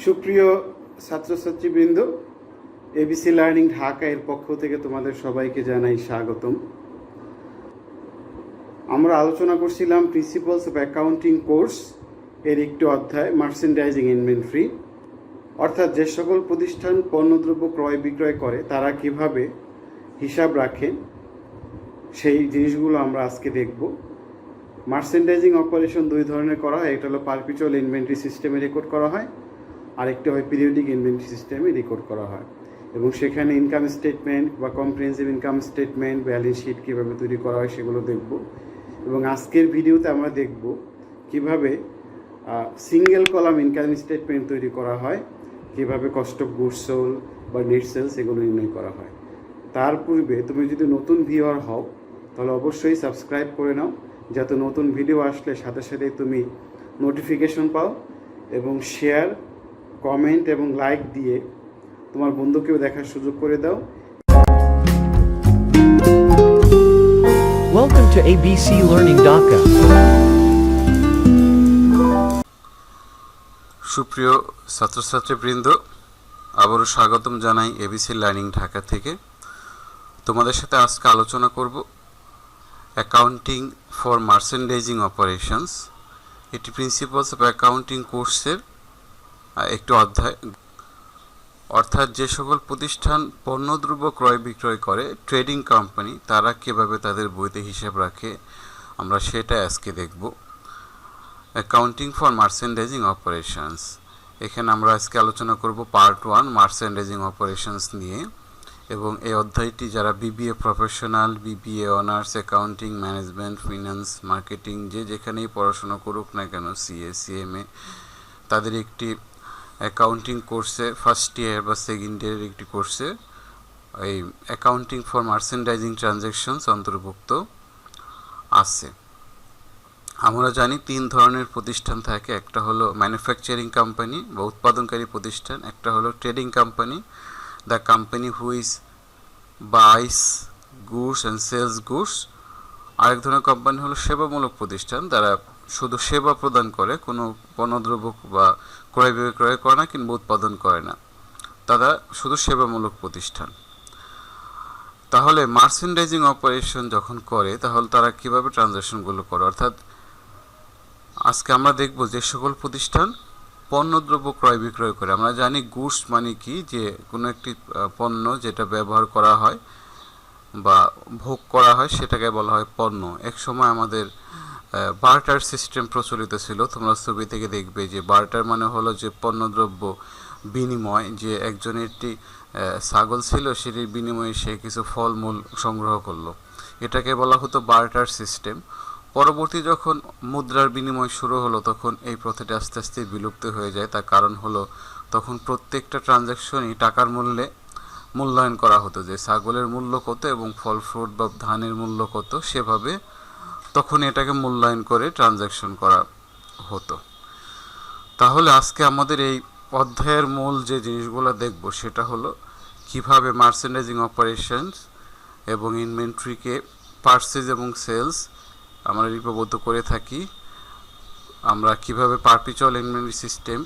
সুপ্রিয় ছাত্রছাত্রীবৃন্দ, ABC learning Dhaka এর পক্ষ থেকে তোমাদের সবাইকে জানাই স্বাগতম। আমরা আলোচনা করছিলাম প্রিন্সিপালস অফ অ্যাকাউন্টিং কোর্স এর একটি অধ্যায় মার্চেন্ডাইজিং ইনভেন্টরি, অর্থাৎ যে সকল প্রতিষ্ঠান পণ্যদ্রব্য ক্রয় বিক্রয় করে তারা কিভাবে হিসাব রাখে সেই জিনিসগুলো আমরা আজকে দেখব। মার্চেন্ডাইজিং অপারেশন দুই ধরনের করা হয়, একটা হলো পারপিচুয়াল ইনভেন্টরি সিস্টেমে রেকর্ড করা হয়, আরেকটা হয় পিরিয়ডিক ইনভেন্টরি সিস্টেমে রেকর্ড করা হয়, এবং সেখানে ইনকাম স্টেটমেন্ট বা comprehensive income statement, balance sheet কীভাবে তৈরি করা হয় সেগুলো দেখব। এবং আজকের ভিডিওতে আমরা দেখব কিভাবে সিঙ্গেল কলাম ইনকাম স্টেটমেন্ট তৈরি করা হয়, কীভাবে কস্ট অফ গুডস সোল্ড বা নেট সেলস এগুলো নির্ণয় করা হয়। তার পূর্বে তুমি যদি নতুন ভিউয়ার হও তাহলে অবশ্যই সাবস্ক্রাইব করে নাও, যাতে নতুন ভিডিও আসলে সাথে সাথে তুমি নোটিফিকেশন পাও, এবং শেয়ার, কমেন্ট এবং লাইক দিয়ে তোমার বন্ধুকেও দেখার সুযোগ করে দাও। Welcome to ABC Learning Dhaka. সুপ্রিয় ছাত্রছাত্রীবৃন্দ, আবারও স্বাগতম জানাই এবিসি লার্নিং ঢাকা থেকে। তোমাদের সাথে আজকে আলোচনা করব অ্যাকাউন্টিং ফর মার্চেন্ডাইজিং অপারেশনস। এটি প্রিন্সিপালস অফ অ্যাকাউন্টিং কোর্সের একটি অধ্যায়, অর্থাৎ যে সকল প্রতিষ্ঠান পণ্যদ্রব্য ক্রয় বিক্রয় করে, ট্রেডিং কোম্পানি, তারা কীভাবে তাদের বইতে হিসাব রাখে আমরা সেটা আজকে দেখব। অ্যাকাউন্টিং ফর মার্চেন্ডাইজিং অপারেশনস, এখানে আমরা আজকে আলোচনা করব পার্ট 1 মার্চেন্ডাইজিং অপারেশনস নিয়ে। এবং এই অধ্যায়টি যারা BBA professional, BBA honours, accounting, management, finance, marketing যে যেখানেই পড়াশোনা করুক না কেন, সিএ, সিএমএ, তাদের একটি অ্যাকাউন্টিং কোর্সে ফার্স্ট ইয়ার বা সেকেন্ড ইয়ারের একটি কোর্সে এই অ্যাকাউন্টিং ফর মার্চেন্ডাইজিং ট্রানজ্যাকশনস অন্তর্ভুক্ত আছে। আমরা জানি 3 ধরনের প্রতিষ্ঠান থাকে, একটা হলো ম্যানুফ্যাকচারিং কোম্পানি বা উৎপাদনকারী প্রতিষ্ঠান, একটা হলো trading company, the company which buys goods and sells goods. আরেক ধরনের কোম্পানি হলো সেবামূলক প্রতিষ্ঠান, যারা শুধু সেবা প্রদান করে, কোনো পণ্যদ্রব্য বা ক্রয় বিক্রয় করে না কিংবা উৎপাদন করে না, তারা শুধু সেবামূলক প্রতিষ্ঠান। তাহলে মার্চেন্ডাইজিং অপারেশন যখন করে তাহলে তারা কিভাবে ট্রানজ্যাকশনগুলো করে, অর্থাৎ আজকে আমরা দেখব যে সকল প্রতিষ্ঠান পণ্যদ্রব্য ক্রয় বিক্রয় করে। আমরা জানি গুডস মানে কি, যে কোনো একটি পণ্য যেটা ব্যবহার করা হয় বা ভোগ করা হয় সেটাকে বলা হয় পণ্য। এক সময় আমাদের বার্টার সিস্টেম প্রচলিত ছিল, তোমরা ছবি থেকে দেখবে যে বার্টার মানে হলো যে পণ্যদ্রব্য বিনিময়, যে একজনের একটি ছাগল ছিল, সেটির বিনিময়ে সে কিছু ফলমূল সংগ্রহ করলো, এটাকে বলা হতো বার্টার সিস্টেম। পরবর্তী যখন মুদ্রার বিনিময় শুরু হলো তখন এই প্রথাটি আস্তে আস্তে বিলুপ্ত হয়ে যায়। তার কারণ হলো তখন প্রত্যেকটা ট্রানজ্যাকশনই টাকার মূল্যে মূল্যায়ন করা হতো, যে ছাগলের মূল্য কত এবং ফল ফ্রুট বা ধানের মূল্য কত, সেভাবে তখন এটাকে মূল্যায়ন করে ট্রানজ্যাকশন করা হতো। তাহলে আজকে আমাদের এই অধ্যায়ের মূল যে জিনিসগুলো দেখব সেটা হলো কিভাবে মার্চেন্ডাইজিং অপারেশনস এবং ইনভেন্টরিকে পারচেজ এবং সেলস আমরা লিপিবদ্ধ করে থাকি, আমরা কিভাবে পারপিচুয়াল ইনভেন্টরি সিস্টেম,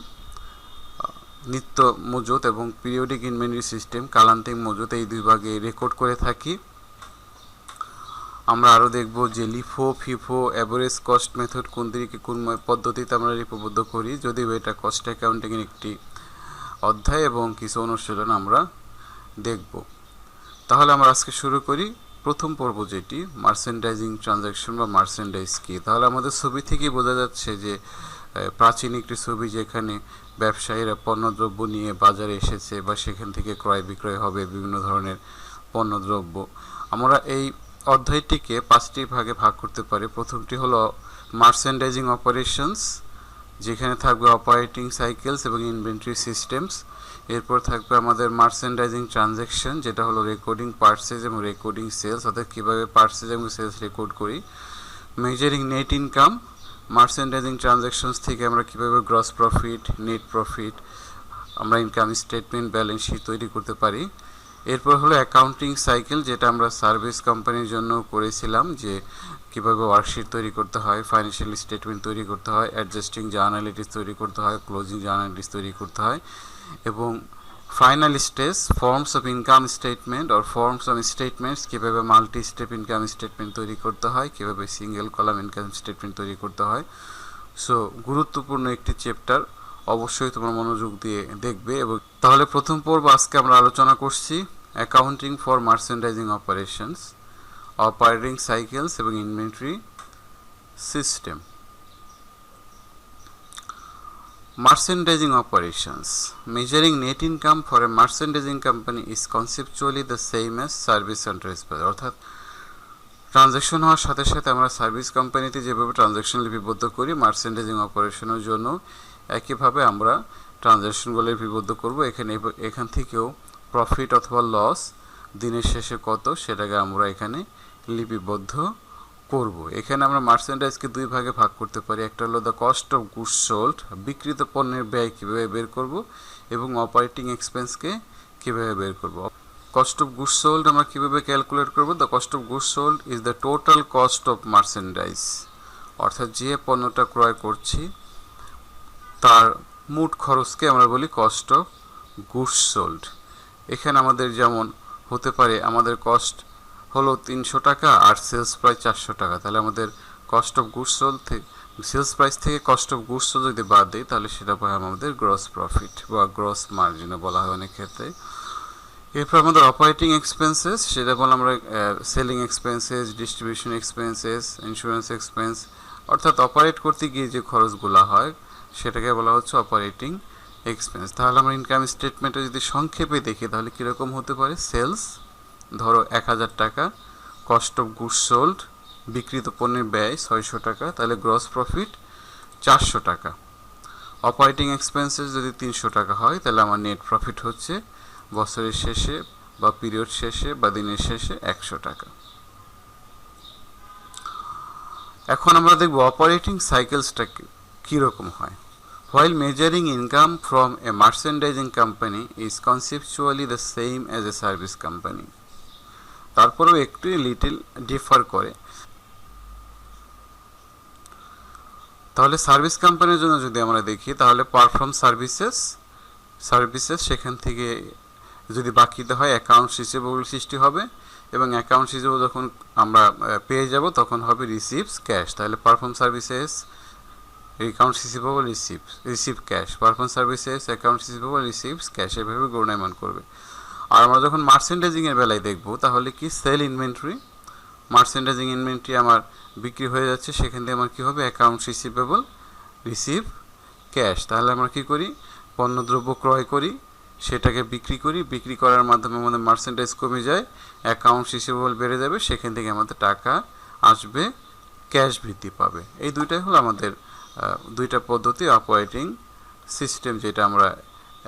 নিত্য মজুত এবং পিরিয়ডিক ইনভেন্টরি সিস্টেম, কালান্তিক মজুত, এই দুই ভাগে রেকর্ড করে থাকি। আমরা আরও দেখব যে LIFO, FIFO, average cost method কোন দিকে কোন পদ্ধতিতে আমরা লিপিবদ্ধ করি, যদিও এটা কস্ট অ্যাকাউন্টিংয়ের একটি অধ্যায়, এবং কিছু অনুশীলন আমরা দেখব। তাহলে আমরা আজকে শুরু করি প্রথম পর্ব, যেটি মার্চেন্ডাইজিং ট্রানজ্যাকশন বা মার্চেন্ডাইজ কি। তাহলে আমাদের ছবি থেকেই বোঝা যাচ্ছে যে প্রাচীন একটি ছবি, যেখানে ব্যবসায়ীরা পণ্যদ্রব্য নিয়ে বাজারে এসেছে বা সেখান থেকে ক্রয় বিক্রয় হবে বিভিন্ন ধরনের পণ্যদ্রব্য। আমরা এই অধ্যায়টিকে 5টি ভাগে ভাগ করতে পারি। প্রথমটি হলো মার্চেন্ডাইজিং অপারেশনস, যেখানে থাকবে অপারেটিং সাইকেলস এবং ইনভেন্টরি সিস্টেমস। এরপর থাকবে আমাদের মার্চেন্ডাইজিং ট্রানজ্যাকশন, যেটা হলো রেকর্ডিং পারচেজ এবং রেকর্ডিং সেলস, অর্থাৎ কীভাবে পারচেজ এবং সেলস রেকর্ড করি। Measuring net income, merchandising transactions থেকে আমরা কীভাবে গ্রস প্রফিট, নেট প্রফিট, আমরা ইনকাম স্টেটমেন্ট, ব্যালেন্স শিট তৈরি করতে পারি। এরপর হলো অ্যাকাউন্টিং সাইকেল, যেটা আমরা সার্ভিস কোম্পানির জন্য করেছিলাম, যে কীভাবে ওয়ার্কশিট তৈরি করতে হয়, ফাইন্যান্সিয়াল স্টেটমেন্ট তৈরি করতে হয়, অ্যাডজাস্টিং জার্নালিটিস তৈরি করতে হয়, ক্লোজিং জার্নালিটিস তৈরি করতে হয়, এবং final stage forms of income statement or forms of statements, কীভাবে মাল্টি স্টেপ ইনকাম স্টেটমেন্ট তৈরি করতে হয়, কীভাবে সিঙ্গেল কলাম ইনকাম স্টেটমেন্ট তৈরি করতে হয়। সো গুরুত্বপূর্ণ একটি চ্যাপ্টার, অবশ্যই তোমরা মনোযোগ দিয়ে দেখবে। এবং তাহলে প্রথম পর্ব আজকে আমরা আলোচনা করছি accounting for merchandising operations, operating cycles এবং inventory system. Merchandising operations. Measuring net income for a merchandising company is conceptually the same as service contracts. অর্থাৎ ট্রানজ্যাকশন হওয়ার সাথে সাথে আমরা সার্ভিস কোম্পানিতে যেভাবে ট্রানজ্যাকশন লিপিবদ্ধ করি, মার্চেন্ডাইজিং অপারেশনের জন্য একইভাবে আমরা ট্রানজ্যাকশনগুলো লিপিবদ্ধ করব। এখান থেকেও প্রফিট অথবা লস, দিনের শেষে কত, সেটাকে আমরা এখানে লিপিবদ্ধ করব। এখানে আমরা মার্চেন্ডাইজকে দুই ভাগে ভাগ করতে পারি। একটা হলো the cost of goods sold, বিক্রিত পণ্যের ব্যয় কীভাবে বের করব, এবং অপারেটিং এক্সপেন্সকে কীভাবে বের করব। কস্ট অফ গুডস সোল্ড আমরা কীভাবে ক্যালকুলেট করব? The cost of goods sold is the total cost of merchandise, অর্থাৎ যে পণ্যটা ক্রয় করছি তার মোট খরচকে আমরা বলি কস্ট অফ গুডস সোল্ড। এখানে আমাদের যেমন হতে পারে, আমাদের কস্ট হলো 300 টাকা আর সেলস প্রাইস 400 টাকা, তাহলে আমাদের কস্ট অফ গুডস সোল্ড থেকে, সেলস প্রাইস থেকে কস্ট অফ গুডস সোল্ড যদি বাদ দিই তাহলে সেটা পাই আমাদের গ্রস প্রফিট বা গ্রস মার্জিনও বলা হয় অনেক ক্ষেত্রে। এরপর আমাদের অপারেটিং এক্সপেন্সেস, সেটা বলে আমরা selling expenses, distribution expenses, insurance expense, অর্থাৎ অপারেট করতে গিয়ে যে খরচগুলো হয় সেটাকে বলা হচ্ছে অপারেটিং এক্সপেন্স। তাহলে আমরা ইনকাম স্টেটমেন্টে যদি সংক্ষেপে দেখি তাহলে কীরকম হতে পারে? সেলস ধরো 1000 টাকা, কস্ট অফ গুডস সোল্ড, বিক্রিত পণ্যের ব্যয় 600 টাকা, তাহলে গ্রস প্রফিট 400 টাকা। অপারেটিং এক্সপেন্সেস যদি 300 টাকা হয় তাহলে আমার নেট প্রফিট হচ্ছে বছরের শেষে বা পিরিয়ড শেষে বা দিনের শেষে 100 টাকা। এখন আমরা দেখব অপারেটিং সাইকেলসটা কীরকম হয়। While measuring income from a merchandising company is conceptually the same as a service company, তারপরেও একটু লিটল ডিফার করে। তাহলে সার্ভিস কোম্পানির জন্য যদি আমরা দেখি তাহলে পারফর্ম সার্ভিসেস সেখান থেকে যদি বাকিতে হয় অ্যাকাউন্টস রিসিভেবল সৃষ্টি হবে, এবং অ্যাকাউন্টস রিসিভেবল যখন আমরা পেয়ে যাব তখন হবে রিসিভস ক্যাশ। তাহলে perform services, accounts receivable, receive cash, perform services, accounts receivable, receives cash, এভাবে গুণায়মান করবে। আর আমরা যখন মার্চেন্ডাইজিংয়ের বেলায় দেখব তাহলে কি সেল ইনভেন্টরি, মার্চেন্ডাইজিং ইনভেন্টরি আমার বিক্রি হয়ে যাচ্ছে, সেখান থেকে আমার কী হবে? Accounts receivable, receive cash. তাহলে আমরা কী করি? পণ্যদ্রব্য ক্রয় করি, সেটাকে বিক্রি করি, বিক্রি করার মাধ্যমে আমাদের মার্চেন্ডাইজ কমে যায়, অ্যাকাউন্টস রিসিভেবল বেড়ে যাবে, সেখান থেকে আমাদের টাকা আসবে, ক্যাশ বৃদ্ধি পাবে। এই দুইটাই হলো আমাদের দুইটা পদ্ধতি অপারেটিং সিস্টেম, যেটা আমরা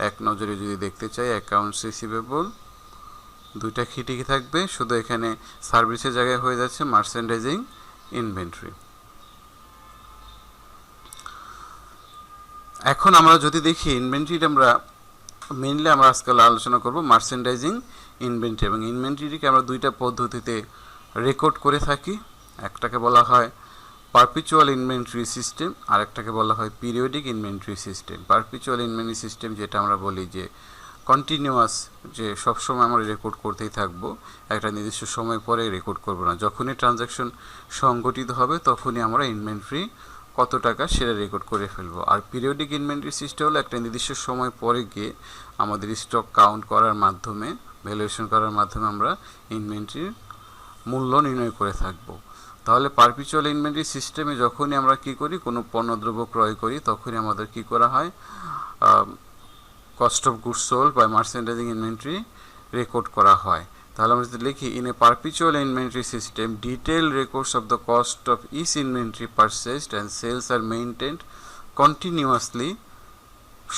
এক নজরে যদি দেখতে চাই। অ্যাকাউন্টস রিসিভেবল দুইটা খিটিকি থাকবে, শুধু এখানে সার্ভিসের জায়গায় হয়ে যাচ্ছে মার্চেন্ডাইজিং ইনভেন্টরি। এখন আমরা যদি দেখি ইনভেন্টরিটা আমরা মেইনলি আমরা আজকাল আলোচনা করব মার্চেন্ডাইজিং ইনভেন্টরি, এবং ইনভেন্টরিকে আমরা দুইটা পদ্ধতিতে রেকর্ড করে থাকি। একটাকে বলা হয় পারপিচুয়াল ইনভেন্টরি সিস্টেম, আর একটাকে বলা হয় periodic inventory system. Perpetual inventory system যেটা আমরা বলি যে কন্টিনিউয়াস, যে সবসময় আমরা রেকর্ড করতেই থাকবো, একটা নির্দিষ্ট সময় পরে রেকর্ড করব না, যখনই ট্রানজ্যাকশন সংগঠিত হবে তখনই আমরা ইনভেন্টরি কত টাকা সেটা রেকর্ড করে ফেলবো। আর পিরিয়ডিক ইনভেন্টরি সিস্টেম হলো একটা নির্দিষ্ট সময় পরে গিয়ে আমাদের স্টক কাউন্ট করার মাধ্যমে, ভ্যালুয়েশন করার মাধ্যমে আমরা ইনভেন্টরির মূল্য নির্ণয় করে থাকবো। তাহলে পারপিচুয়াল ইনভেন্টরি সিস্টেমে যখনই আমরা কী করি, কোনো পণ্যদ্রব্য ক্রয় করি, তখনই আমাদের কী করা হয়? Cost of goods sold by merchandising inventory record করা হয়। তাহলে আমরা যদি লিখি in a perpetual inventory system detail records of the cost of each inventory purchased and sales are maintained continuously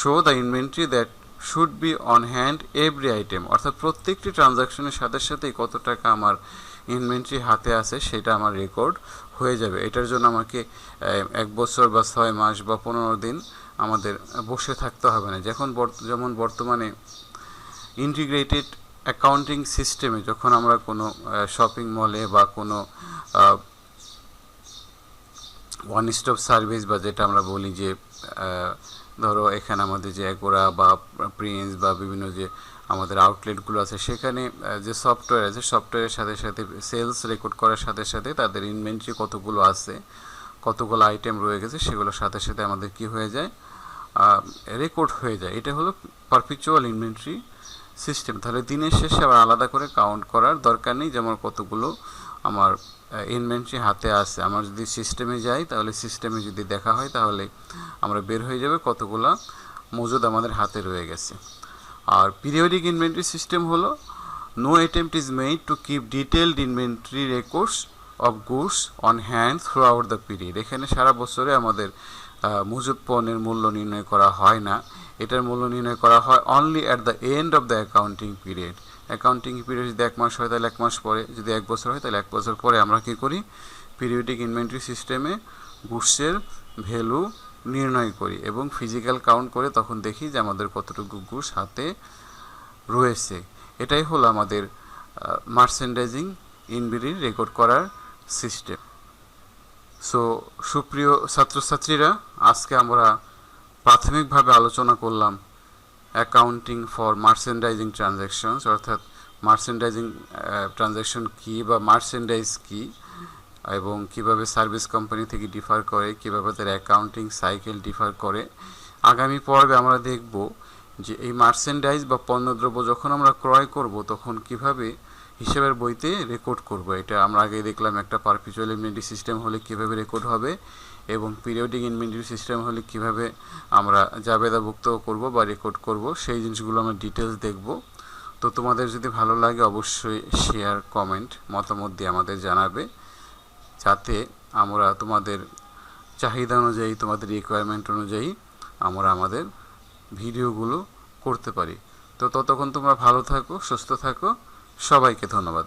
show the inventory that should be on hand every item, অর্থাৎ প্রত্যেকটি ট্রানজাকশনের সাথে সাথেই কত টাকা আমার ইনভেন্টরি হাতে আছে সেটা আমার রেকর্ড হয়ে যাবে। এটার জন্য আমাকে 1 বছর বা 6 মাস বা 15 দিন আমাদের বসে থাকতে হবে না। যেমন বর্তমানে ইন্টিগ্রেটেড অ্যাকাউন্টিং সিস্টেমে যখন আমরা কোনো শপিং মলে বা কোনো ওয়ান স্টপ সার্ভিস বা যেটা আমরা বলি যে ধরো এখানে আমাদের যে অ্যাগোরা বা প্রিন্স বা বিভিন্ন যে আমাদের আউটলেটগুলো আছে সেখানে যে সফটওয়্যার আছে সফটওয়্যারের সাথে সাথে সেলস রেকর্ড করার সাথে সাথে তাদের ইনভেন্টরি কতগুলো আছে কতগুলো আইটেম রয়ে গেছে সেগুলোর সাথে সাথে আমাদের কি হয়ে যায় রেকর্ড হয়ে যায়। এটা হলো পারপিচুয়াল ইনভেন্টরি সিস্টেম। তাহলে দিনের শেষে আবার আলাদা করে কাউন্ট করার দরকার নেই, যেমন কতগুলো আমার ইনভেন্টরি হাতে আছে। আমার যদি সিস্টেমে যাই তাহলে সিস্টেমে যদি দেখা হয় তাহলে আমরা বের হয়ে যাবে কতগুলো মজুদ আমাদের হাতে রয়ে গেছে। আর পিরিয়ডিক ইনভেন্টরি সিস্টেম হলো no attempt is made to keep detailed inventory records of goods on hand throughout the period. এখানে সারা বছরে আমাদের মজুদ পণ্যের মূল্য নির্ণয় করা হয় না, এটার মূল্য নির্ণয় করা হয় only at the end of the accounting period. Accounting period যদি 1 মাস হয় তাহলে 1 মাস পরে, যদি 1 বছর হয় তাহলে 1 বছর পরে আমরা কী করি, পিরিয়ডিক ইনভেন্টরি সিস্টেমে গুডসের ভ্যালু নির্ণয় করি এবং ফিজিক্যাল কাউন্ট করে তখন দেখি যে আমাদের কতটুকু গুডস হাতে রয়েছে। এটাই হলো আমাদের মার্চেন্ডাইজিং ইনভেন্টরি রেকর্ড করার সিস্টেম। সো সুপ্রিয় ছাত্রছাত্রীরা, আজকে আমরা প্রাথমিকভাবে আলোচনা করলাম অ্যাকাউন্টিং ফর মার্চেন্ডাইজিং ট্রানজ্যাকশনস, অর্থাৎ মার্চেন্ডাইজিং ট্রানজ্যাকশন কী বা মার্চেন্ডাইজ কী এবং কিভাবে সার্ভিস কোম্পানি থেকে ডিফার করে, কিভাবে তার অ্যাকাউন্টিং সাইকেল ডিফার করে। আগামী পর্বে আমরা দেখব যে এই মার্চেন্ডাইজ বা পণ্যদ্রব্য যখন আমরা ক্রয় করব তখন কিভাবে হিসেবের বইতে রেকর্ড করব। এটা আমরা আগে দেখলাম একটা পারপিচুয়াল ইনভেন্টরি সিস্টেম হলে কিভাবে রেকর্ড হবে এবং পিরিয়ডিক ইনভেন্টরি সিস্টেম হলে কিভাবে আমরা জাবেদাভুক্ত করব বা রেকর্ড করব, সেই জিনিসগুলো আমরা ডিটেলস দেখব। তো তোমাদের যদি ভালো লাগে অবশ্যই শেয়ার, কমেন্ট, মতামত দিয়ে আমাদের জানাবে, যাতে আমরা তোমাদের চাহিদা অনুযায়ী, তোমাদের রিকোয়ারমেন্ট অনুযায়ী আমরা আমাদের ভিডিওগুলো করতে পারি। তো ততক্ষণ তোমরা ভালো থাকো, সুস্থ থাকো। সবাইকে ধন্যবাদ।